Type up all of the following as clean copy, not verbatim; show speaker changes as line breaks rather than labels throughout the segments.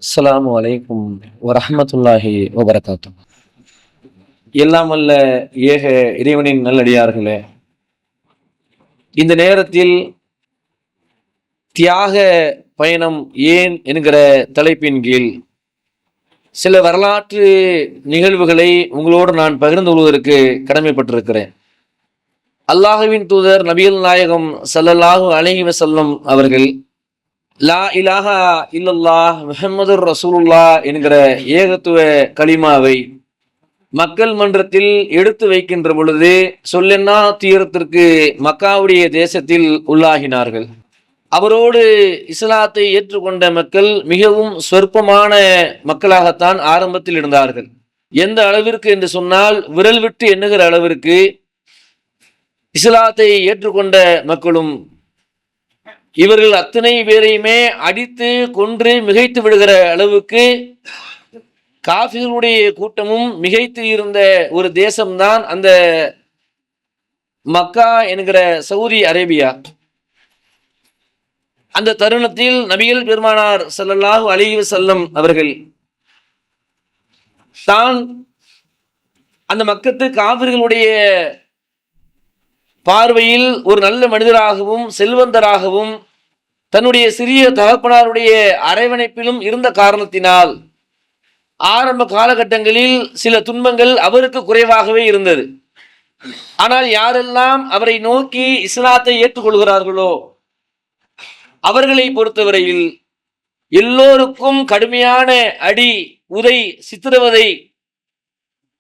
அஸ்ஸலாமு அலைக்கும் வரஹ்மத்துல்லாஹி வபரகாத்துஹு. எல்லாம் வல்ல ஏக இறைவனின் நல்லடியார்களே, இந்த நேரத்தில் தியாக பயணம் ஏன் என்கிற தலைப்பின் கீழ் சில வரலாற்று நிகழ்வுகளை உங்களோடு நான் பகிர்ந்து கொள்வதற்கு கடமைப்பட்டிருக்கிறேன். அல்லாஹுவின் தூதர் நபிகள் நாயகம் ஸல்லல்லாஹு அலைஹி வஸல்லம் அவர்கள் லா இலாஹா இல்லல்லாஹ் முஹம்மதுர் ரசூலுல்லாஹ் என்கிற ஏகத்துவ கலிமாவை மக்கள் மன்றத்தில் எடுத்து வைக்கின்ற பொழுது சொல்லென்னா தீரத்திற்கு மக்காவுடைய தேசத்தில் உள்ளாகினார்கள். அவரோடு இஸ்லாத்தை ஏற்றுக்கொண்ட மக்கள் மிகவும் சொற்பமான மக்களாகத்தான் ஆரம்பத்தில் இருந்தார்கள். எந்த அளவிற்கு என்று சொன்னால், விரல் விட்டு எண்ணுகிற அளவிற்கு இஸ்லாத்தை ஏற்றுக்கொண்ட மக்களும் இவர்கள் அத்தனை பேரையுமே அடித்து கொன்று மிகைத்து விடுகிற அளவுக்கு காஃபிர்களுடைய கூட்டமும் மிகைத்து இருந்த ஒரு தேசம்தான் அந்த மக்கா என்கிற சவுதி அரேபியா. அந்த தருணத்தில் நபிகள் பெருமானார் ஸல்லல்லாஹு அலைஹி வஸல்லம் அவர்கள் தான் அந்த மக்கத்து காஃபிர்களுடைய பார்வையில் ஒரு நல்ல மனிதராகவும் செல்வந்தராகவும் தன்னுடைய சிறிய தகப்பனாருடைய அரவணைப்பிலும் இருந்த காரணத்தினால் ஆரம்ப காலகட்டங்களில் சில துன்பங்கள் அவருக்கு குறைவாகவே இருந்தது. ஆனால் யாரெல்லாம் அவரை நோக்கி இஸ்லாத்தை ஏற்றுக்கொள்கிறார்களோ அவர்களை பொறுத்தவரையில் எல்லோருக்கும் கடுமையான அடி, உதை, சித்திரவதை,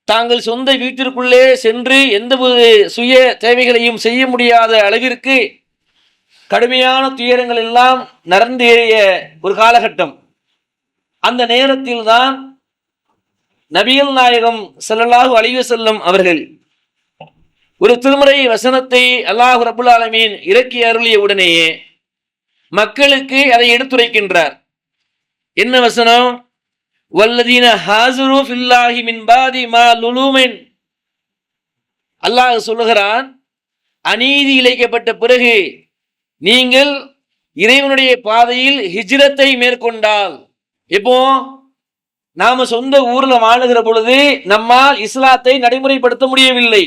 தாங்கள் சொந்த வீட்டிற்குள்ளே சென்று எந்த ஒரு சுய தேவைகளையும் செய்ய முடியாத அளவிற்கு கடுமையான துயரங்கள் எல்லாம் நடந்தேறிய ஒரு காலகட்டம். அந்த நேரத்தில் தான் நபிகள் நாயகம் ஸல்லல்லாஹு அலைஹி வஸல்லம் அவர்கள் ஒரு திருமறை வசனத்தை அல்லாஹ் ரப்புல் ஆலமீன் இறக்கி அருளிய உடனேயே மக்களுக்கு அதை எடுத்துரைக்கின்றார். என்ன வசனம்? வல்லதீன ஹாஸரு ஃபில்லாஹி மின் பாதி மா லுலூமின். அல்லாஹ் சொல்லுகிறான், அநீதி இழைக்கப்பட்ட பிறகு நீங்கள் இறைவனுடைய பாதையில் ஹிஜ்ரத்தை மேற்கொண்டால். இப்போ நாம சொந்த ஊர்ல வாழுகிற பொழுது நம்மால் இஸ்லாத்தை நடைமுறைப்படுத்த முடியவில்லை,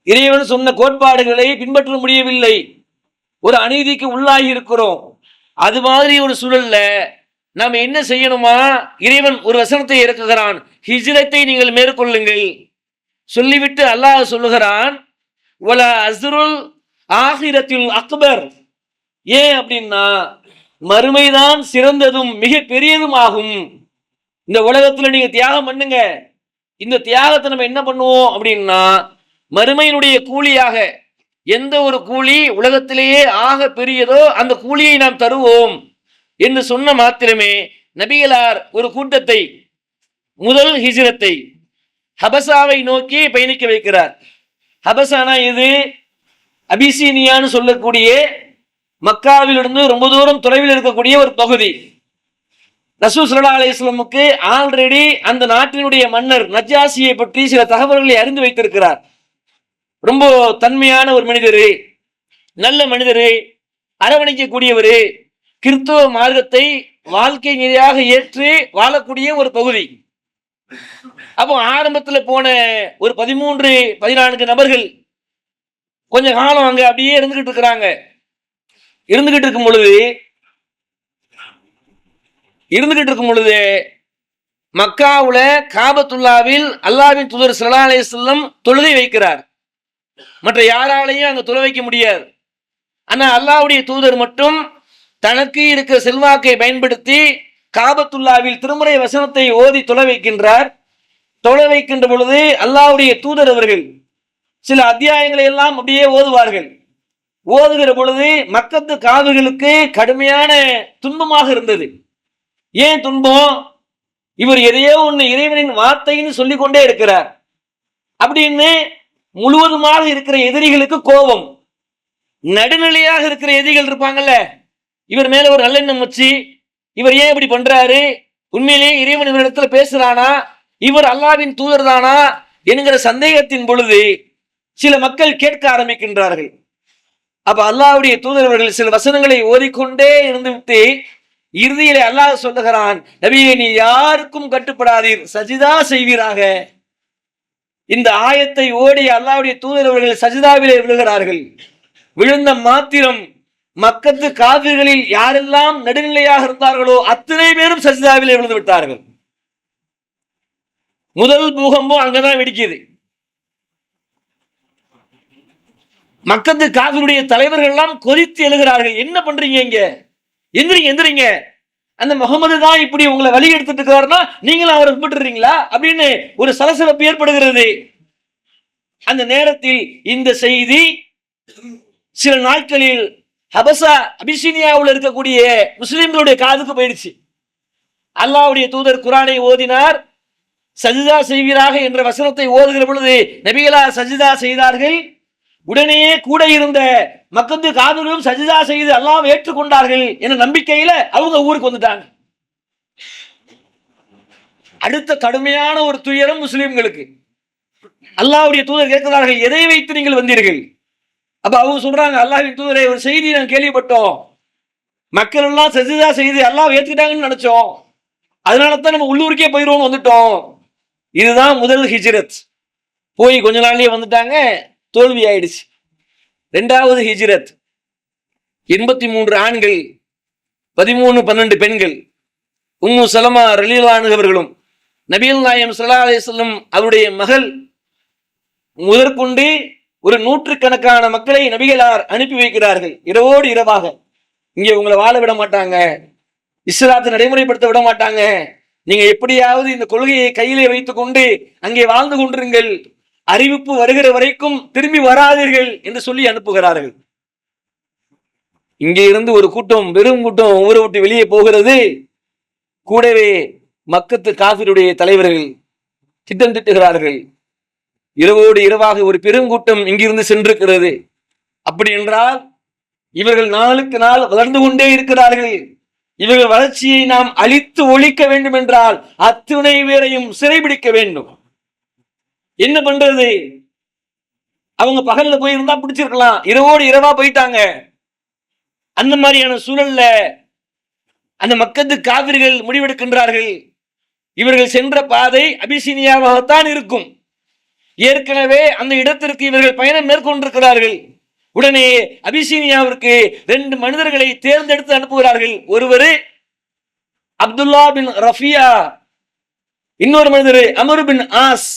இறைவன் சொன்ன கோட்பாடுகளை பின்பற்ற முடியவில்லை, ஒரு அநீதிக்கு உள்ளாகி இருக்கிறோம். அது மாதிரி ஒரு சூழல்ல நாம் என்ன செய்யணுமா? இறைவன் ஒரு வசனத்தை இறக்குகிறான், ஹிஜ்ரத்தை நீங்கள் மேற்கொள்ளுங்கள். சொல்லிவிட்டு அல்லாஹ் சொல்லுகிறான், வல அஸ்ருல் ஆகிரத்தில் அக்பர். ஏன் அப்படின்னா, மறுமைதான் சிறந்ததும் மிக பெரியதும் ஆகும். இந்த உலகத்துல நீங்க தியாகம் பண்ணுங்க, இந்த தியாகத்தை நம்ம என்ன பண்ணுவோம் அப்படின்னா, மறுமையினுடைய கூலியாக எந்த ஒரு கூலி உலகத்திலேயே ஆக பெரியதோ அந்த கூலியை நாம் தருவோம் என்று சொன்ன மாத்திரமே நபிகளார் ஒரு கூட்டத்தை, முதல் ஹிஜ்ரத்தை ஹபசாவை நோக்கி பயணிக்க வைக்கிறார். ஹபசானா இது அபிசீனியான்னு சொல்லக்கூடிய மக்காவிலிருந்து ரொம்ப தூரம் தொலைவில் இருக்கக்கூடிய ஒரு பகுதி. ரசூல் ஸல்லல்லாஹு அலைஹி வஸல்லமுக்கு ஆல்ரெடி அந்த நாட்டினுடைய மன்னர் நஜ்ஜாசியை பற்றி சில தகவல்களை அறிந்து வைத்திருக்கிறார். ரொம்ப தன்மையான ஒரு மனிதரு, நல்ல மனிதரு, அரவணைக்கக்கூடியவரு, கிறிஸ்தவ மார்க்கத்தை வாழ்க்கை நெறியாக ஏற்று வாழக்கூடிய ஒரு பகுதி. அப்போ ஆரம்பத்துல போன ஒரு 13-14 நபர்கள் கொஞ்ச காலம் அங்க அப்படியே இருந்துகிட்டு இருக்கிறாங்க. இருந்துகிட்டு இருக்கும் பொழுது மக்காவுல காபத்துல்லாவில் அல்லாஹ்வின் தூதர் ஸல்லல்லாஹு அலைஹி வஸல்லம் தொழுகை வைக்கிறார். மற்ற யாராலையும் அங்க தொழ வைக்க முடியாது. ஆனா அல்லாஹ்வுடைய தூதர் மட்டும் தனக்கு இருக்கிற செல்வாக்கை பயன்படுத்தி காபத்துல்லாவில் திருமறை வசனத்தை ஓதி தொழ வைக்கின்றார். தொழ வைக்கின்ற பொழுது அல்லாஹ்வுடைய தூதர் அவர்கள் சில அத்தியாயங்களை எல்லாம் அப்படியே ஓதுவார்கள். ஓதுகிற பொழுது மக்கத்து காதுகளுக்கு கடுமையான துன்பமாக இருந்தது. ஏன் துன்பம்? இவர் எதையோ ஒண்ணு இறைவனின் வார்த்தைன்னு சொல்லிக் கொண்டே இருக்கிறார் அப்படின்னு முழுவதுமாக இருக்கிற எதிரிகளுக்கு கோபம். நடுநிலையாக இருக்கிற எதிரிகள் இருப்பாங்கல்ல, இவர் மேல ஒரு நல்லெண்ணம் வச்சு, இவர் ஏன் இப்படி பண்றாரு, உண்மையிலேயே இறைவன் இவரிடத்துல பேசுறானா, இவர் அல்லாஹ்வின் தூதர் தானா என்கிற சந்தேகத்தின் பொழுது சில மக்கள் கேட்க ஆரம்பிக்கின்றார்கள். அப்ப அல்லாஹ்வுடைய தூதர் அவர்கள் சில வசனங்களை ஓதிக்கொண்டே இருந்துவிட்டு இறுதியிலே அல்லாஹ் சொல்லுகிறான், நபியே நீ யாருக்கும் கட்டுப்படாதீர், சஜிதா செய்வீராக. இந்த ஆயத்தை ஓடி அல்லாஹ்வுடைய தூதர் அவர்கள் சஜிதாவிலே விழுகிறார்கள். விழுந்த மாத்திரம் மக்கத்து காபிர்களில் யாரெல்லாம் நடுநிலையாக இருந்தார்களோ அத்தனை பேரும் சஜிதாவிலே விழுந்து விட்டார்கள். முதல் பூகம்பம் அங்கதான் வெடிக்குது. மக்கத்து காபிருடைய தலைவர்கள் எல்லாம் கொதித்து எழுகிறார்கள். என்ன பண்றீங்க இங்க? எந்திரிங்க எந்திரிங்க, அந்த முகமது தான் இப்படி உங்களை வழி எடுத்துட்டு இருக்காருன்னா நீங்களும் அவரை விட்டுறீங்களா அப்படின்னு ஒரு சலசலப்பு ஏற்படுகிறது. அந்த நேரத்தில் இந்த செய்தி சில நாட்களில் ஹபசா அபிசீனியாவில் இருக்கக்கூடிய முஸ்லிம்களுடைய காதுக்கு போயிடுச்சு. அல்லாஹ்வுடைய தூதர் குர்ஆனை ஓதினார். சஜிதா செய்வீராக என்ற வசனத்தை ஓதுகிற பொழுது நபிகளார் சஜிதா செய்தார்கள். உடனே கூட இருந்த மக்கத்து காபிர்களும் சஜிதா செய்து அல்லாஹ் ஏற்றுக்கொண்டார்கள் என்ற நம்பிக்கையில அவங்க ஊருக்கு வந்துட்டாங்க. அடுத்த கடுமையான ஒரு துயரம் முஸ்லிம்களுக்கு. அல்லாஹ்வுடைய தூதர் கேட்கிறார்கள், எதை வைத்து நீங்கள் வந்தீர்கள்? அப்ப அவங்க சொல்றாங்க, அல்லாஹ்வின் தூதரே, ஒரு செய்தி நான் கேள்விப்பட்டோம். மக்கள் எல்லாம் சஜிதா செய்து அல்லாஹ் ஏற்றுக்கிட்டாங்கன்னு நினைச்சோம். அதனால தான் நம்ம உள்ளூருக்கே போயிடுவோம்னு வந்துட்டோம். இதுதான் முதல் ஹிஜ்ரத். போய் கொஞ்ச நாள்லயே வந்துட்டாங்க, தோல்வி ஆயிடுச்சு. இரண்டாவது ஹிஜ்ரத், 83 ஆண்கள், 13-12 பெண்கள். உம்மு சலமா ரலியல்லாஹு அன்ஹா அவர்களும் நபிகள் நாயகம் ஸல்லல்லாஹு அலைஹி வஸல்லம் அவருடைய மகள் முதற்கொண்டு ஒரு நூற்றுக்கணக்கான மக்களை நபிகளார் அனுப்பி வைக்கிறார்கள். இரவோடு இரவாக, இங்கே உங்களை வாழ விட மாட்டாங்க, இஸ்லாத்தை நடைமுறைப்படுத்த விட மாட்டாங்க, நீங்க எப்படியாவது இந்த கொள்கையை கையிலே வைத்துக் கொண்டு அங்கே வாழ்ந்து கொண்டிருங்கள், அறிவிப்பு வருகிற வரைக்கும் திரும்பி வராதீர்கள் என்று சொல்லி அனுப்புகிறார்கள். இங்கே இருந்து ஒரு கூட்டம், வெறும் கூட்டம் ஊரை விட்டு வெளியே போகிறது. கூடவே மக்கத்து காஃபிருடைய தலைவர்கள் திட்டம் திட்டுகிறார்கள். இரவோடு இரவாக ஒரு பெருங்கூட்டம் இங்கிருந்து சென்றிருக்கிறது. அப்படி என்றால் இவர்கள் நாளுக்கு நாள் வளர்ந்து கொண்டே இருக்கிறார்கள். இவர்கள் வளர்ச்சியை நாம் அழித்து ஒழிக்க வேண்டும் என்றால் அத்துணை பேரையும் சிறைபிடிக்க வேண்டும். என்ன பண்றது? அவங்க பகல்ல போயிருந்தா பிடிச்சிருக்கலாம், இரவோடு இரவா போயிட்டாங்க. அந்த மாதிரியான சூழல்ல அந்த மக்கத்து காவிர்கள் முடிவெடுக்கின்றார்கள், இவர்கள் சென்ற பாதை அபிசீனியாவாகத்தான் இருக்கும். ஏற்கனவே அந்த இடத்திற்கு இவர்கள் பயணம் மேற்கொண்டிருக்கிறார்கள். உடனே அபிசீனியாவிற்கு 2 மனிதர்களை தேர்ந்தெடுத்து அனுப்புகிறார்கள். ஒருவர் அப்துல்லா பின் ரஃபியா, இன்னொரு மனிதர் அமர் பின் ஆஸ்.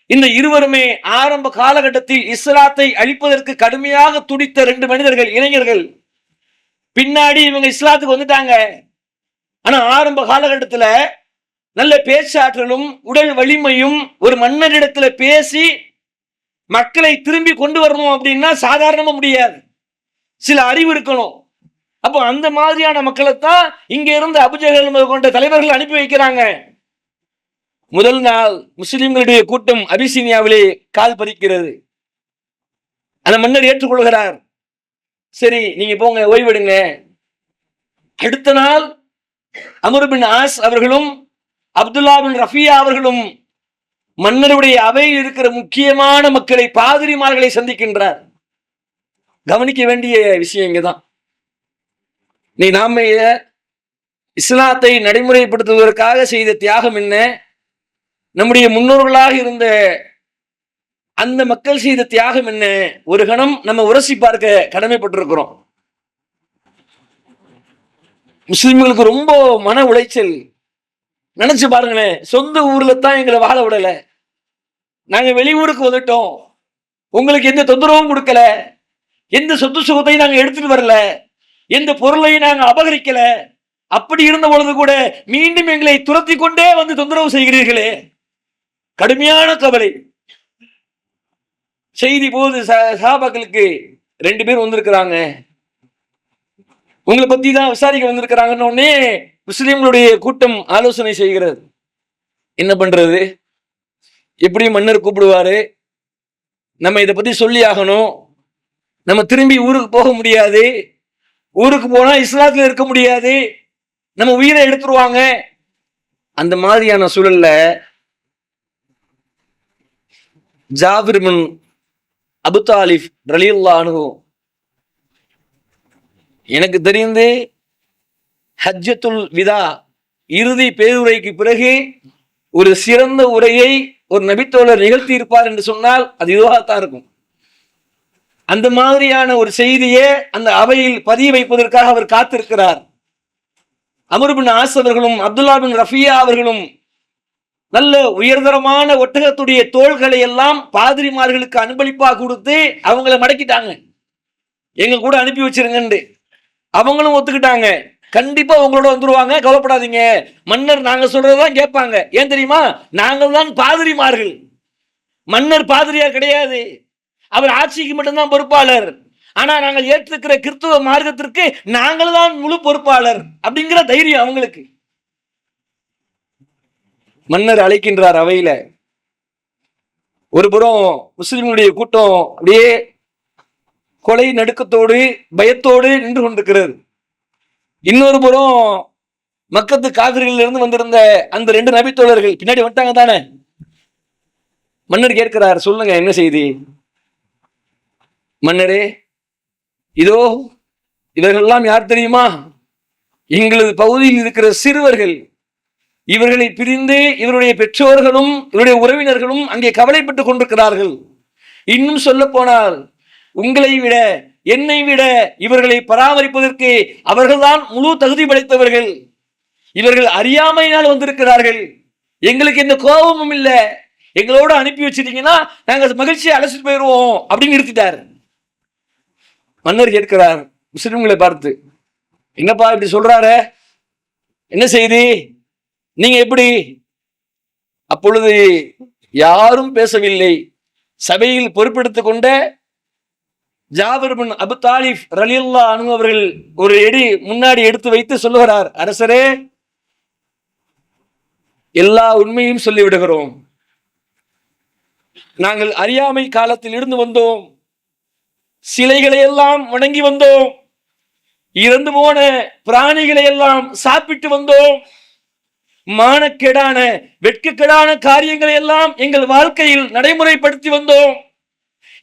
இந்த இருவருமே ஆரம்ப காலகட்டத்தில் இஸ்லாத்தை அழிப்பதற்கு கடுமையாக துடித்த 2 மனிதர்கள், இளைஞர்கள். பின்னாடி இவங்க இஸ்லாத்துக்கு வந்துட்டாங்க. ஆனா ஆரம்ப காலகட்டத்துல நல்ல பேச்சாற்றலும் உடல் வலிமையும், ஒரு மன்னரிடத்துல பேசி மக்களை திரும்பி கொண்டு வரணும் அப்படின்னா சாதாரணமா முடியாது, சில அறிவு இருக்கணும். அப்போ அந்த மாதிரியான மக்களைத்தான் இங்க இருந்து அபூஜஹல் கொண்ட தலைவர்கள் அனுப்பி வைக்கிறாங்க. முதல் நாள் முஸ்லிம்களுடைய கூட்டம் அபிசீனியாவிலே கால் பதிக்கிறது. அந்த மன்னர் ஏற்றுக்கொள்கிறார். சரி, நீங்க போங்க, ஓய்வெடுங்க. அடுத்த நாள் அமர் பின் ஆஸ் அவர்களும் அப்துல்லா பின் ரஃபியா அவர்களும் மன்னருடைய அவையில் இருக்கிற முக்கியமான மக்களை, பாதிரிமார்களை சந்திக்கின்றார். கவனிக்க வேண்டிய விஷயம் இங்கதான். நீ நாம இஸ்லாத்தை நடைமுறைப்படுத்துவதற்காக செய்த தியாகம் என்ன, நம்முடைய முன்னோர்களாக இருந்த அந்த மக்கள் செய்த தியாகம் என்ன, ஒரு கணம் நம்ம உரசி பார்க்க கடமைப்பட்டிருக்கிறோம். முஸ்லிம்களுக்கு ரொம்ப மன உளைச்சல். நினைச்சு பாருங்களேன், சொந்த ஊர்ல தான் எங்களை வாழ விடல, நாங்க வெளியூருக்கு வந்துட்டோம், உங்களுக்கு எந்த தொந்தரவும் கொடுக்கல, எந்த சொத்து சுகத்தையும் நாங்க எடுத்துட்டு வரல, எந்த பொருளையும் நாங்க அபகரிக்கல, அப்படி இருந்த பொழுது கூட மீண்டும் எங்களை துரத்தி கொண்டே வந்து தொந்தரவு செய்கிறீர்களே, கடுமையான கவலை. செய்தி போது சஹாபாக்களுக்கு 2 பேர் வந்திருக்கிறாங்க, உங்களை பத்தி தான் விசாரிக்க வந்திருக்கிறாங்கன்னு உடனே முஸ்லிம்களுடைய கூட்டம் ஆலோசனை செய்கிறது. என்ன பண்றது? எப்படி மன்னர் கூப்பிடுவாரு, நம்ம இதை பத்தி சொல்லி ஆகணும், நம்ம திரும்பி ஊருக்கு போக முடியாது, ஊருக்கு போனா இஸ்லாத்துல இருக்க முடியாது, நம்ம உயிரை எடுத்துருவாங்க. அந்த மாதிரியான சூழல்ல ஜாபிர் பின் அபு தாலிப் ரலியல்லாஹு அன்ஹு, எனக்கு தெரிந்து ஹஜ்ஜத்துல் விதா இறுதி பேருரைக்கு பிறகு ஒரு சிறந்த உரையை ஒரு நபித்தோழர் நிகழ்த்தி இருப்பார் என்று சொன்னால் அது இதுவாகத்தான் இருக்கும். அந்த மாதிரியான ஒரு செய்தியை அந்த அவையில் பதிய வைப்பதற்காக அவர் காத்திருக்கிறார். அமர் பின் ஆஸ் அவர்களும் அப்துல்லா பின் ரஃபியா அவர்களும் நல்ல உயர்தரமான ஒட்டகத்துடைய தோள்களை எல்லாம் பாதிரிமார்களுக்கு அன்பளிப்பாக கொடுத்து அவங்கள மடக்கிட்டாங்க. எங்க கூட அனுப்பி வச்சிருங்கன்னு அவங்களும் ஒத்துக்கிட்டாங்க. கண்டிப்பா உங்களோட வந்துருவாங்க, கவலைப்படாதீங்க. மன்னர் நாங்க சொல்றதுதான் கேட்பாங்க. ஏன் தெரியுமா? நாங்கள் தான் பாதிரிமார்கள். மன்னர் பாதிரியார் கிடையாது, அவர் ஆட்சிக்கு மட்டும்தான் பொறுப்பாளர். ஆனா நாங்கள் ஏற்றிருக்கிற கிறிஸ்துவ மார்க்கத்திற்கு நாங்கள் தான் முழு பொறுப்பாளர் அப்படிங்கிற தைரியம் அவங்களுக்கு. மன்னர் அழைக்கின்றார் அவையில. ஒரு புறம் முஸ்லிம்களுடைய கூட்டம் அப்படியே கொலை நடுக்கத்தோடு பயத்தோடு நின்று கொண்டிருக்கிறது. இன்னொரு புறம் மக்கத்து காவிரிகளில் இருந்து வந்திருந்த அந்த 2 நபித்தோழர்கள் பின்னாடி வந்துட்டாங்க தானே. மன்னர் கேட்கிறார், சொல்லுங்க என்ன செய்தி? மன்னரே, இதோ இவர்கள்லாம் யார் தெரியுமா? எங்களது பகுதியில் இருக்கிற சிறுவர்கள். இவர்களை பிரிந்து இவருடைய பெற்றோர்களும் இவருடைய உறவினர்களும் அங்கே கவலைப்பட்டுக் கொண்டிருக்கிறார்கள். இன்னும் சொல்ல போனால் உங்களை விட என்னை விட இவர்களை பராமரிப்பதற்கு அவர்கள்தான் முழு தகுதி படைத்தவர்கள். இவர்கள் அறியாமையினால் வந்திருக்கிறார்கள். எங்களுக்கு எந்த கோபமும் இல்லை, எங்களோட அனுப்பி வச்சிருக்கீங்கன்னா நாங்கள் மகிழ்ச்சியை அழைச்சிட்டு போயிடுவோம் அப்படின்னு நிறுத்திட்டார். மன்னர் கேட்கிறார் முஸ்லிம்களை பார்த்து, என்னப்பா இப்படி சொல்றாரு, என்ன செய்தி, நீங்க எப்படி? அப்பொழுது யாரும் பேசவில்லை. சபையில் பொறுப்பெடுத்துக் கொண்ட ஜாபிர் பின் அபு தாலிப் ரலியல்லாஹு அன்ஹு அவர்கள் ஒரு எடி முன்னாடி எடுத்து வைத்து சொல்லுகிறார், அரசரே, எல்லா உண்மையும் சொல்லிவிடுகிறோம். நாங்கள் அறியாமை காலத்தில் இருந்து வந்தோம். சிலைகளை எல்லாம் வணங்கி வந்தோம். இறந்து போன பிராணிகளை எல்லாம் சாப்பிட்டு வந்தோம். மானக்கேடான வெட்கக்கேடான காரியங்களை எல்லாம் எங்கள் வாழ்க்கையில் நடைமுறைப்படுத்தி வந்தோம்.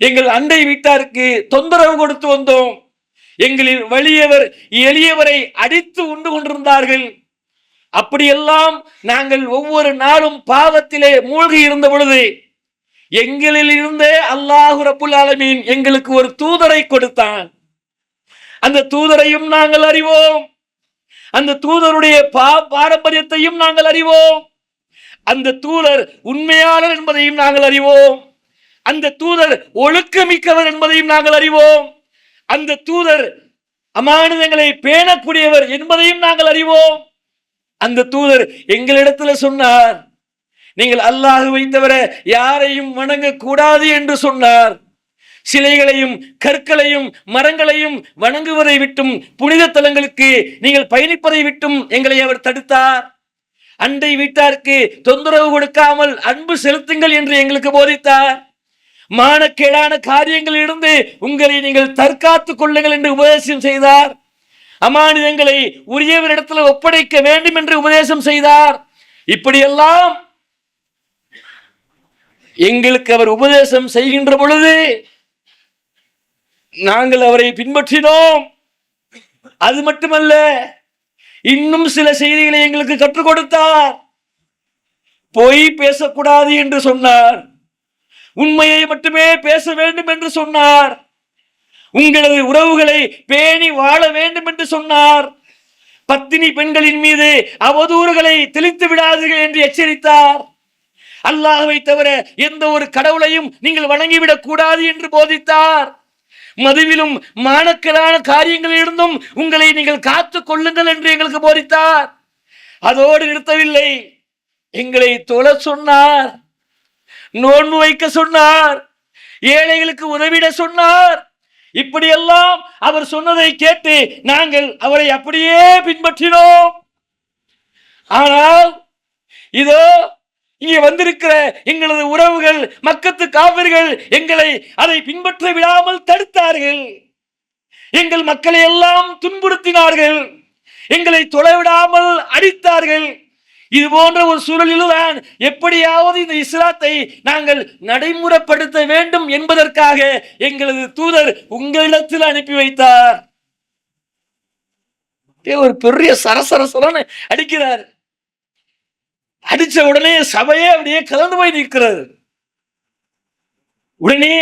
எங்கள் அண்டை வீட்டாருக்கு தொந்தரவு கொடுத்து வந்தோம். எங்களில் வலியவர் எளியவரை அடித்து உண்டு கொண்டிருந்தார்கள். அப்படியெல்லாம் நாங்கள் ஒவ்வொரு நாளும் பாவத்திலே மூழ்கி இருந்த பொழுது எங்களில் இருந்தே அல்லாஹ் ரப்புல் ஆலமீன் எங்களுக்கு ஒரு தூதரை கொடுத்தான். அந்த தூதரையும் நாங்கள் அறிவோம். அந்த தூதருடைய பாரம்பரியத்தையும் நாங்கள் அறிவோம். அந்த தூதர் உண்மையாளர் என்பதையும் நாங்கள் அறிவோம். அந்த தூதர் ஒழுக்கமிக்கவர் என்பதையும் நாங்கள் அறிவோம். அந்த தூதர் அமானிதங்களை பேணக்கூடியவர் என்பதையும் நாங்கள் அறிவோம். அந்த தூதர் எங்களிடத்துல சொன்னார், நீங்கள் அல்லாஹ்வை தவிர யாரையும் வணங்க கூடாது என்று சொன்னார். சிலைகளையும் கற்களையும் மரங்களையும் வணங்குவதை விட்டும் புனித தலங்களுக்கு நீங்கள் பயணிப்பதை விட்டும் எங்களை அவர் தடுத்தார். அண்டை வீட்டாருக்கு தொந்தரவு கொடுக்காமல் அன்பு செலுத்துங்கள் என்று எங்களுக்கு போதித்தார். மானக்கேடான காரியங்களிலிருந்து உங்களை நீங்கள் தற்காத்துக் கொள்ளுங்கள் என்று உபதேசம் செய்தார். அமானிதங்களை உரியவரிடத்தில் ஒப்படைக்க வேண்டும் என்று உபதேசம் செய்தார். இப்படியெல்லாம் எங்களுக்கு அவர் உபதேசம் செய்கின்ற பொழுது நாங்கள் அவரை பின்பற்றினோம். அது மட்டுமல்ல, இன்னும் சில செய்திகளை எங்களுக்கு கற்றுக் கொடுத்தார். பொய் பேசக்கூடாது என்று சொன்னார். உண்மையை மட்டுமே பேச வேண்டும் என்று சொன்னார். உங்களது உறவுகளை பேணி வாழ வேண்டும் என்று சொன்னார். பத்தினி பெண்களின் மீது அவதூறுகளை தெளித்து விடாதீர்கள் என்று எச்சரித்தார். அல்லாஹ்வை தவிர எந்த ஒரு கடவுளையும் நீங்கள் வணங்கிவிடக் கூடாது என்று போதித்தார். மதுவிலும் மானக்கேடான காரியங்களிலிருந்தும் உங்களை நீங்கள் காத்துக் கொள்ளுங்கள் என்று எங்களுக்கு போதித்தார். அதோடு நிறுத்தவில்லை, எங்களை தொழ சொன்னார், நோன்பு வைக்க சொன்னார், ஏழைகளுக்கு உதவிட சொன்னார். இப்படியெல்லாம் அவர் சொன்னதை கேட்டு நாங்கள் அவரை அப்படியே பின்பற்றினோம். ஆனால் இதோ இங்கே வந்திருக்கிற எங்களது உறவுகள் மக்கத்து காவிர்கள் எங்களை அதை பின்பற்ற விடாமல் தடுத்தார்கள். எங்கள் மக்களை எல்லாம் துன்புறுத்தினார்கள். எங்களை தொலைவிடாமல் அடித்தார்கள். இது போன்ற ஒரு சூழலில்தான் எப்படியாவது இந்த இஸ்லாத்தை நாங்கள் நடைமுறைப்படுத்த வேண்டும் என்பதற்காக எங்களது தூதர் உங்களிடத்தில் அனுப்பி வைத்தார். ஒரு பெரிய சரசரசரன்னு அடிக்கிறார். அடிச்ச உடனே சபையே அப்படியே கலந்து போய் நிற்கிறது. உடனே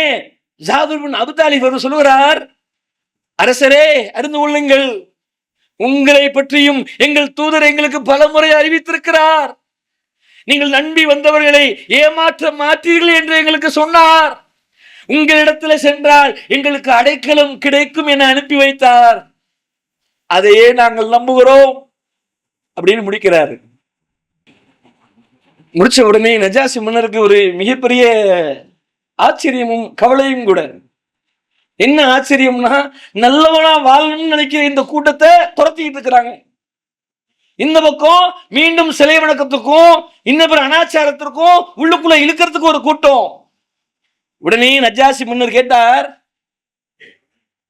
ஜாபிர் பின் அபூ தாலிப் அவர் சொல்லுகிறார், அரசரே அறிந்து கொள்ளுங்கள், உங்களை பற்றியும் எங்கள் தூதர் எங்களுக்கு பல முறை அறிவித்திருக்கிறார். நீங்கள் நம்பி வந்தவர்களை ஏமாற்ற மாற்றீர்கள் என்று எங்களுக்கு சொன்னார். உங்களிடத்தில் சென்றால் எங்களுக்கு அடைக்கலம் கிடைக்கும் என அனுப்பி வைத்தார். அதையே நாங்கள் நம்புகிறோம் அப்படின்னு முடிக்கிறாரு. முடிச்ச உடனே நஜாசி மன்னருக்கு ஒரு மிகப்பெரிய ஆச்சரியமும் கவலையும் கூட. என்ன ஆச்சரியம்னா, நல்லவனா வாழணும்னு நினைக்கிற இந்த கூட்டத்தை துரத்திக்கிட்டு இருக்கிறாங்க. இந்த பக்கம் மீண்டும் சிலை வணக்கத்துக்கும் இன்னொரு அனாச்சாரத்திற்கும் உள்ளுக்குள்ள இழுக்கிறதுக்கு ஒரு கூட்டம். உடனே நஜாசி மன்னர் கேட்டார்,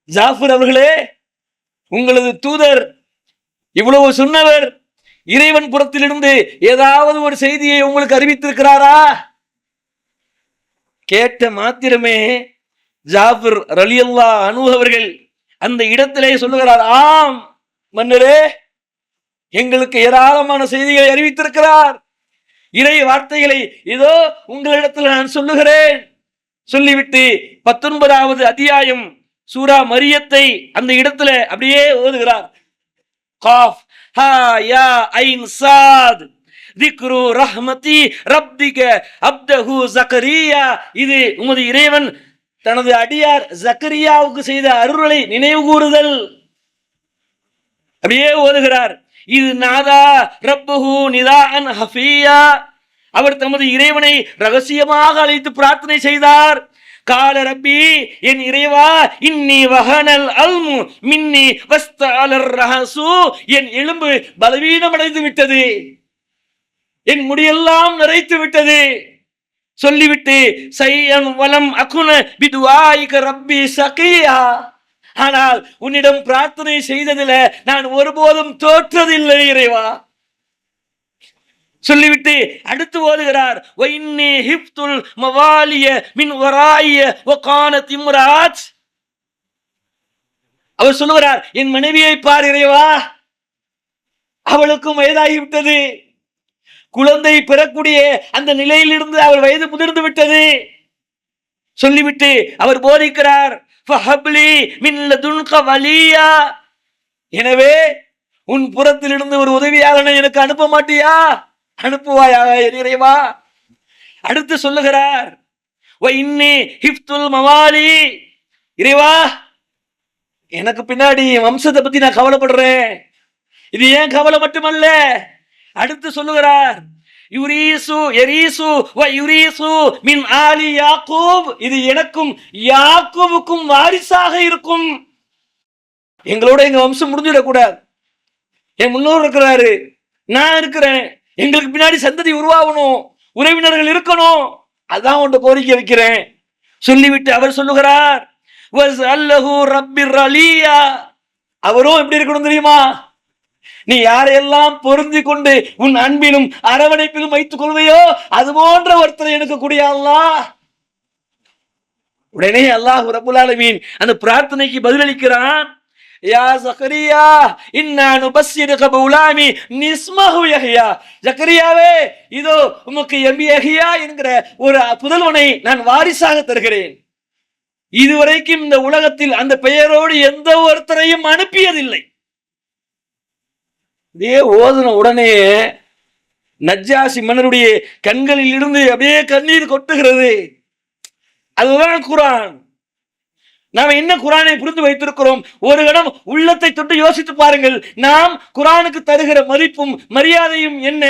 ஜாஃபர் அவர்களே, உங்களது தூதர் இவ்வளவு சொன்னவர் இறைவன் புறத்திலிருந்து ஏதாவது ஒரு செய்தியை உங்களுக்கு அறிவித்திருக்கிறாரா? கேட்ட மாத்திரமே ஜாஃபர் ரலியல்லாஹு அன்ஹு அவர்கள் அந்த இடத்திலே சொல்லுகிறார், ஆம் மன்னரே, எங்களுக்கு ஏராளமான செய்திகளை அறிவித்திருக்கிறார். இறை வார்த்தைகளை இதோ உங்களிடத்தில் நான் சொல்லுகிறேன். சொல்லிவிட்டு 19வது அத்தியாயம் சூரா மரியத்தை அந்த இடத்துல அப்படியே ஓதுகிறார். காஃப் ஹா யா ஐன் சாத் திக்ரு ரஹ்மதி ரப்பிக அப்தஹு ஜக்கரியா. இது உமது இறைவன் தனது அடியார் ஜக்கரியாவுக்கு செய்த அருளை நினைவு கூறுதல். அப்படியே ஓதுகிறார். இது நாதா ரப்புஹு நிதான் ஹஃபியா. அவர் தமது இறைவனை ரகசியமாக அழைத்து பிரார்த்தனை செய்தார். கால ரப்பி, என் இறைவா, இன்னி வஹனல் அல்மு மின்னி வஸ்தஅலர் ரஹசு, என் எலும்பு பலவீனம் அடைந்து விட்டது, என் முடியெல்லாம் நிறைத்து விட்டது. சொல்லிவிட்டு சையன் வலம் அகுன பிதுஆயிக ரப்பி சகியா, ஆனால் உன்னிடம் பிரார்த்தனை செய்ததில நான் ஒருபோதும் தோற்றதில்லை இறைவா. சொல்லிவிட்டு அடுத்து ஓதுகிறார், வைன்னி ஹிப்துல் மவாலிய மின் வராய வகானத் இம்ராத். அவர் சொல்லுகிறார், என் மனைவியை பார் இறைவா, அவளுக்கும் வயதாகிவிட்டது, குழந்தை பெறக்கூடிய அந்த நிலையிலிருந்து அவள் வயது முதிர்ந்து விட்டது. சொல்லிவிட்டு அவர் போதிக்கிறார், ஃபஹப்லி மின் லதுன்க வலியா, எனவே உன் புறத்திலிருந்து ஒரு உதவியாளனை எனக்கு அனுப்ப மாட்டியா? அனுப்புவாயாக இறைவா. அடுத்து சொல்லுகிறார், வைன்னி ஹிப்துல் மவாலி, இறைவா, எனக்கு பின்னாடி வம்சத்தை பத்தி நான் கவலைப்படுறேன். இது ஏன் கவலை மட்டுமல்ல, அடுத்து சொல்லுகிறார், யுரீசு எரீசு வ யுரீசு மின் ஆலி யாக்கூப், இது எனக்கும் யாக்கூபுக்கும் வாரிசாக இருக்கும். எங்களோட எங்க வம்சம் முடிஞ்சிடக்கூடாது. என் முன்னோர் இருக்கிறாரு, நான் இருக்கிறேன், எங்களுக்கு பின்னாடி சந்ததி உருவாகணும், உறவினர்கள் இருக்கணும், அதான் உன்ட கோரிக்கை வைக்கிறேன். சொல்லிவிட்டு அவர் சொல்லுகிறார், வஸ்அல்லஹு ரப்பிர் ரலியா, அவரும் எப்படி இருக்கணும் தெரியுமா? நீ யாரையெல்லாம் பொருந்தி கொண்டு உன் அன்பிலும் அரவணைப்பிலும் வைத்துக் கொள்வையோ அது போன்ற ஒருத்தரை எனக்கு கூடிய அல்லாஹ். உடனே அல்லாஹ் ரப்புல் ஆலமீன் அந்த பிரார்த்தனைக்கு பதிலளிக்கிறான், யா ஜக்கரியா இன்னா நுபஸ்ஸிருக பிகுலாமி நிஸ்மஹு யஹ்யா. ஜக்கரியாவே, இதோ உமக்கு யஹ்யா என்கிற ஒரு புதல்வனை நான் வாரிசாக தருகிறேன். இதுவரைக்கும் இந்த உலகத்தில் அந்த பெயரோடு எந்த ஒருத்தரையும் அனுப்பியதில்லை. இதே ஓதுன உடனே நஜ்ஜாசி மன்னருடைய கண்களில் இருந்து அப்படியே கண்ணீர் கொட்டுகிறது. அதுதான் குர்ஆன். நாம் என்ன குர்ஆனை புரிந்து வைத்திருக்கிறோம்? ஒரு கணம் உள்ளத்தை தொட்டு யோசித்து பாருங்கள். நாம் குர்ஆனுக்கு தருகிற மதிப்பும் மரியாதையும் என்ன?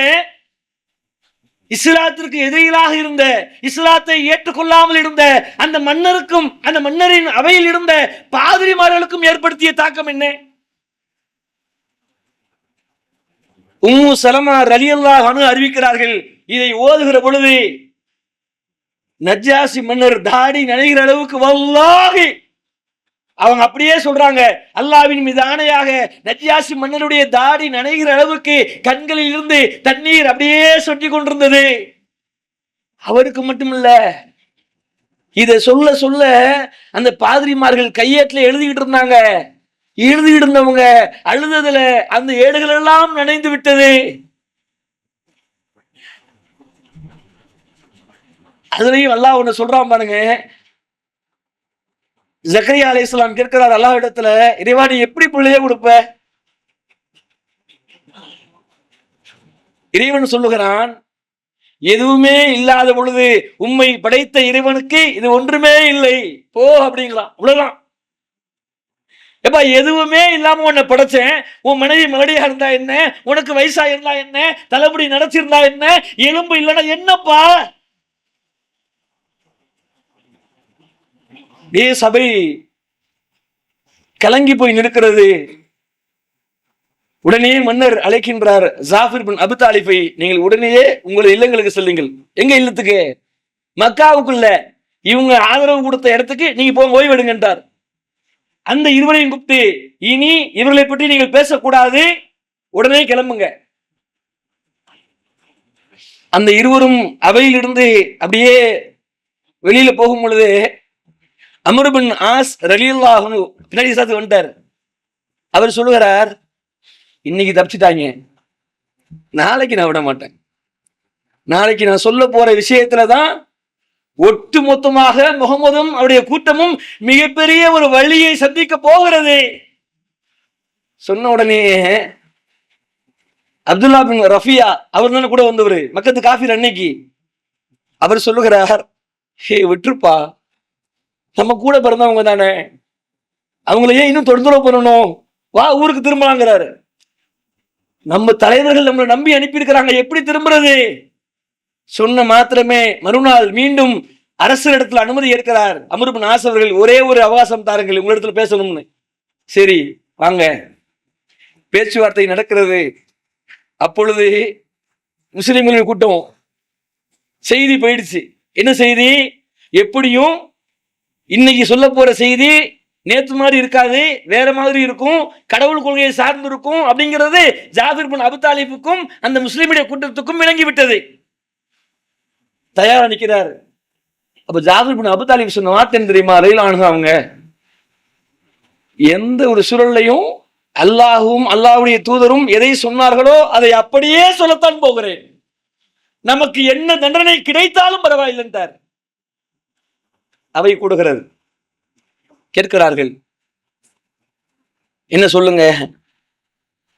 இஸ்லாத்திற்கு எதிரிகளாக இருந்த, இஸ்லாத்தை ஏற்றுக்கொள்ளாமல் இருந்த அந்த மன்னருக்கும் அந்த மன்னரின் அவையில் இருந்த பாதிரிமார்களுக்கும் ஏற்படுத்திய தாக்கம் என்ன? உம்மு சலமா ரலியல்லாஹு அன்ஹு அறிவிக்கிறார்கள், இதை ஓதுகிற பொழுது நஜ்ஜாசி மன்னர் தாடி நனைகிற அளவுக்கு வல்லாஹி, அவங்க அப்படியே சொல்றாங்க, அல்லாஹ்வின் மீது ஆணையாக நஜ்ஜாசி மன்னருடைய தாடி நனைகிற அளவுக்கு கண்களில் இருந்து தண்ணீர் அப்படியே சொட்டி கொண்டிருந்தது. அவருக்கு மட்டுமில்ல, இதை சொல்ல சொல்ல அந்த பாதிரிமார்கள் கையேட்டில் எழுதிக்கிட்டு இருந்தாங்க, எழுதிட்டு இருந்தவங்க அழுததுல அந்த ஏடுகள் எல்லாம் நனைந்து விட்டது. அதுலயும் அல்லாஹ் ஒண்ணு சொல்றான் பாருங்க. ஜக்கரியா அலைஹிஸ்ஸலாம் கேட்கிறார் அல்லாஹ் இடத்துல, இறைவா நீ எப்படி பிள்ளையே கொடுப்ப? இறைவன் சொல்லுகிறான், எதுவுமே இல்லாத பொழுது உம்மை படைத்த இறைவனுக்கு இது ஒன்றுமே இல்லை போ அப்படிங்களாம். அவ்வளவுதான். எப்ப எதுவுமே இல்லாம உன்னை படைச்சேன், உன் மனைவி மலடியா இருந்தா என்ன, உனக்கு வயசா இருந்தா என்ன, தலைமுடி நடச்சிருந்தா என்ன, எலும்பு இல்லைன்னா என்னப்பா? சபை கலங்கி போய் நிற்கிறது. உடனே மன்னர் அழைக்கின்றார் ஜாஃபிர் பின் அபு தாலிபை, நீங்கள் உடனேயே உங்கள் இல்லங்களுக்கு செல்லுங்கள். எங்க இல்லத்துக்கு? மக்காவுக்குள்ள இவங்க ஆதரவு கொடுத்த இடத்துக்கு நீங்க போங்க, ஓய்வெடுங்கன்றார். அந்த இருவரையும் கூப்பிட்டு, இனி இவர்களை பற்றி நீங்கள் பேசக்கூடாது, உடனே கிளம்புங்க. அந்த இருவரும் அவையிலிருந்து அப்படியே வெளியில போகும் பொழுது அம்ர் பின் ஆஸ் ரலியல்லாஹு அன்ஹு பின்னாடி சாத்து வந்துட்டார். அவர் சொல்லுகிறார், இன்னைக்கு தப்பிச்சிட்டாங்க, நாளைக்கு நான் விட மாட்டேன். நாளைக்கு நான் சொல்ல போற விஷயத்துலதான் ஒட்டு மொத்தமாக முகமதும் அவருடைய கூட்டமும் மிகப்பெரிய ஒரு வழியை சந்திக்க போகிறது. சொன்ன உடனே அப்துல்லா பின் ரஃபியா அவர் தானே கூட வந்தவர், மக்கத்து காஃபிர் அன்னைக்கு, அவர் சொல்லுகிறார், ஹே விட்டுருப்பா, நம்ம கூட பிறந்தவங்க தானே, அவங்கள ஏன் இன்னும் தொந்தரவு பண்ணணும், வா ஊருக்கு திரும்பலாங்கிறாரு. நம்ம தலைவர்கள் நம்மளை நம்பி அனுப்பி இருக்கிறாங்க, எப்படி திரும்புறது? சொன்ன மாத்திரமே மறுநாள் மீண்டும் அரசரிடத்துல அனுமதி ஏற்கிறார் அம்ர் பின் ஆஸ் அவர்கள். ஒரே ஒரு அவகாசம் தாருங்கள், உங்களிடத்துல பேசணும்னு. சரி வாங்க. பேச்சுவார்த்தை நடக்கிறது. அப்பொழுது முஸ்லிம்களின் கூட்டம் செய்தி போயிடுச்சு. என்ன செய்தி? எப்படியும் இன்னைக்கு சொல்ல போற செய்தி நேற்று மாதிரி இருக்காது, வேற மாதிரி இருக்கும், கடவுள் கொள்கையை சார்ந்து இருக்கும் அப்படிங்கிறது ஜாஃபிர் பின் அபு தாலிபுக்கும் அந்த முஸ்லிமுடைய கூட்டத்துக்கும் விளங்கி விட்டது. தயாரா நிற்கிறார். அப்ப ஜாஃபிர் பின் அபு தாலிப் சொன்ன வார்த்தை தெரியுமா? ரயிலானு அவங்க எந்த ஒரு சூழலையும் அல்லாஹும் அல்லாஹ்வுடைய தூதரும் எதை சொன்னார்களோ அதை அப்படியே சொல்லத்தான் போகிறேன், நமக்கு என்ன தண்டனை கிடைத்தாலும் பரவாயில்லைன்றார். அவை கூடுகிறது. கேட்கிறார்கள், என்ன சொல்லுங்க?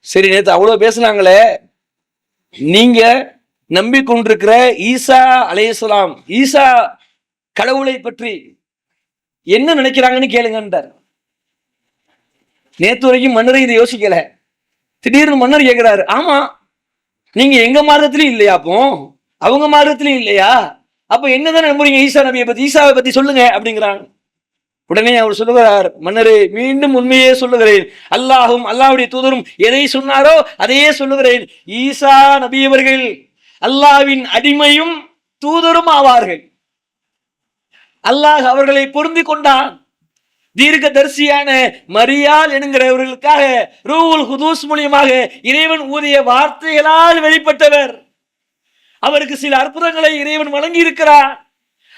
சரி, நேற்று அவ்வளவு பேசினாங்களே, நீங்க நம்பிக்கொண்டிருக்கிற ஈசா அலைஹிஸ்ஸலாம், ஈசா கடவுளை பற்றி என்ன நினைக்கிறாங்கன்னு கேளுங்கன்றார். நேற்று வரைக்கும் மன்னரை இதை யோசிக்கல. திடீர்னு மன்னர் கேட்கிறாரு, ஆமா நீங்க எங்க மார்க்கத்திலையும் இல்லையா, அப்போ அவங்க மார்க்கத்திலையும் இல்லையா, அப்ப என்னதான் நம்புறீங்க ஈசா நபியை பத்தி, ஈசாவை பத்தி சொல்லுங்க அப்படிங்கிறாங்க. உடனே அவர் சொல்லுகிறார், மன்னரே மீண்டும் உண்மையே சொல்லுகிறேன், அல்லாஹும் அல்லாஹ்வுடைய தூதரும் எதை சொன்னாரோ அதையே சொல்லுகிறேன். ஈசா நபி அவர்கள் அல்லாஹ்வின் அடிமையும் தூதரும் ஆவார்கள். அல்லாஹ் அவர்களை பொருந்தி கொண்டான். தீர்க்க தரிசியான மரியாள் என்கிறவர்களுக்காக ரூஹுல் குதூஸ் மூலியமாக இறைவன் ஊதிய வார்த்தைகளால் வெளிப்பட்டவர். அவருக்கு சில அற்புதங்களை இறைவன் வழங்கி இருக்கிறார்.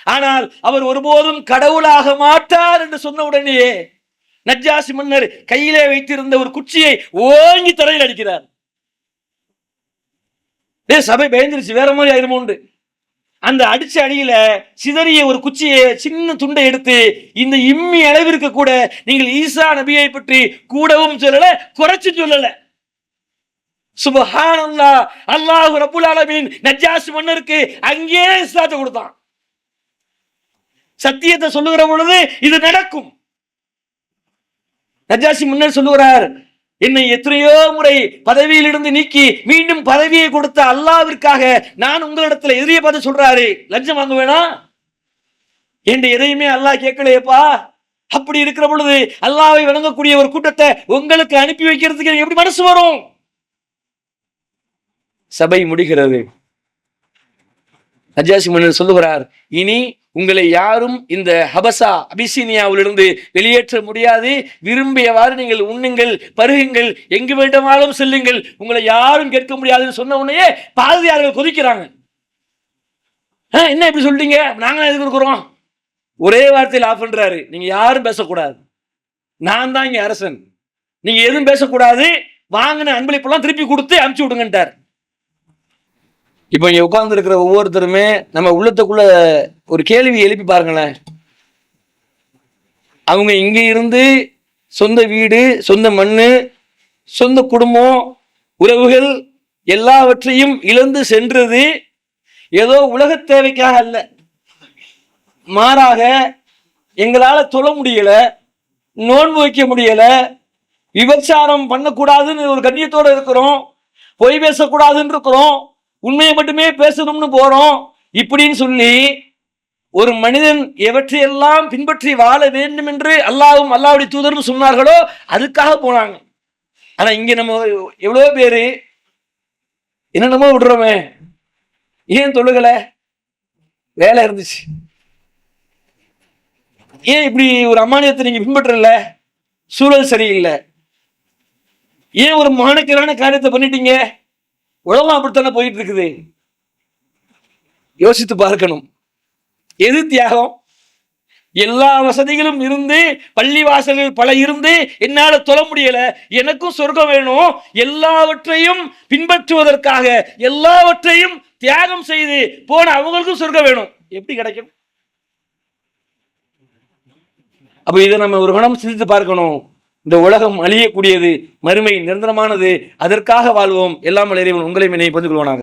ஆனால் அவர் ஒருபோதும் கடவுளாக மாட்டார் என்று சொன்ன உடனேயே நஜ்ஜாசி மன்னர் கையிலே வைத்திருந்த ஒரு குச்சியை ஓங்கி தரையில் அடிக்கிறார். சபை பயந்துருச்சு, வேற மாதிரி ஆயிருமோண்டு. அந்த அடிச்ச அடியில சிதறிய ஒரு குச்சியை, சின்ன துண்டை எடுத்து இந்த இம்மி அளவிற்கு கூட நீங்கள் ஈசா நபியை பற்றி கூடவும் சொல்லல, குறைச்சு சொல்லல. சுப்ஹானல்லாஹ், அல்லாஹ் ரப்புல் ஆலமீன் நஜ்ஜாசி மன்னருக்கு அங்கே இஸ்லாத்தை கொடுத்தான். சத்தியத்தை சொல்லுகிற பொழுது இது நடக்கும். நஜ்ஜாசி மன்னர் சொல்லுகிறார், என்னை எத்தனையோ முறை பதவியில் இருந்து நீக்கி மீண்டும் பதவியை கொடுத்த அல்லாஹ்விற்காக நான் உங்களிடத்துல எதிரிய பார்த்து சொல்றாரு, லஞ்சம் வாங்க வேணாம் என்று எதையுமே அல்லாஹ் கேட்கலையப்பா. அப்படி இருக்கிற பொழுது அல்லாஹ்வை வணங்கக்கூடிய ஒரு கூட்டத்தை உங்களுக்கு அனுப்பி வைக்கிறதுக்கு எப்படி மனசு வரும்? சபை முடிகிறது. நஜ்ஜாசி மன்னர் சொல்லுகிறார், இனி உங்களை யாரும் இந்த ஹபசா அபிசீனியாவிலிருந்து வெளியேற்ற முடியாது. விரும்பியவாறு நீங்கள் உண்ணுங்கள், பருகுங்கள், எங்கு வேண்டுமானாலும் செல்லுங்கள், உங்களை யாரும் கேட்க முடியாதுன்னு சொன்ன உடனே பாதிரியார்கள் கொதிக்கிறாங்க. என்ன இப்படி சொல்லிட்டீங்க, நாங்க எதுக்கு இருக்கிறோம்? ஒரே வார்த்தையில் ஆஃப் பண்றாரு, நீங்க யாரும் பேசக்கூடாது, நான் தான் இங்க அரசன், நீங்க எதுவும் பேசக்கூடாது, வாங்கின அன்பளிப்பெல்லாம் திருப்பி கொடுத்து அனுப்பிச்சு விடுங்கன்ட்டார். இப்ப இங்க உட்கார்ந்து இருக்கிற ஒவ்வொருத்தருமே நம்ம உள்ளத்துக்குள்ள ஒரு கேள்வி எழுப்பி பாருங்களேன். அவங்க இங்க இருந்து சொந்த வீடு, சொந்த மண்ணு, சொந்த குடும்பம், உறவுகள் எல்லாவற்றையும் இழந்து சென்றது ஏதோ உலக தேவைக்காக அல்ல. மாறாக எங்களால தொழ முடியல, நோன்பு வைக்க முடியல, விபச்சாரம் பண்ணக்கூடாதுன்னு ஒரு கண்ணியத்தோட இருக்கிறோம், பொய் பேசக்கூடாதுன்னு இருக்கிறோம், உண்மையை மட்டுமே பேசணும்னு போறோம். இப்படின்னு சொல்லி ஒரு மனிதன் எவற்றையெல்லாம் பின்பற்றி வாழ வேண்டும் என்று அல்லாஹ்வும் அல்லாஹ்வுடைய தூதரும் சொன்னார்களோ அதுக்காக போனாங்க. ஆனா இங்க நம்ம எவ்வளவு பேரு என்னென்னமோ விடுறோமே, ஏன் தொழுகல? வேலை இருந்துச்சு. ஏன் இப்படி ஒரு அமானியத்தை நீங்க பின்பற்றல? சூழல் சரியில்லை. ஏன் ஒரு மானக்கேடான காரியத்தை பண்ணிட்டீங்க? உலகம் அப்படித்தானே போயிட்டு இருக்குது. யோசித்து பார்க்கணும். எது தியாகம்? எல்லா வசதிகளும் இருந்து, பள்ளி வாசல்கள் பல இருந்து என்னால தொழ முடியல, எனக்கும் சொர்க்கம் வேணும், எல்லாவற்றையும் பின்பற்றுவதற்காக எல்லாவற்றையும் தியாகம் செய்து போன அவங்களுக்கும் சொர்க்கம் வேணும். எப்படி கிடைக்கும்? அப்ப இதை நம்ம ஒரு கணம் சிந்தித்து பார்க்கணும். இந்த உலகம் அழியக்கூடியது, மறுமை நிரந்தரமானது. அதற்காக வாழ்வோம். எல்லாம் இறைவன் உங்களை பகிர்ந்து கொள்வானாக.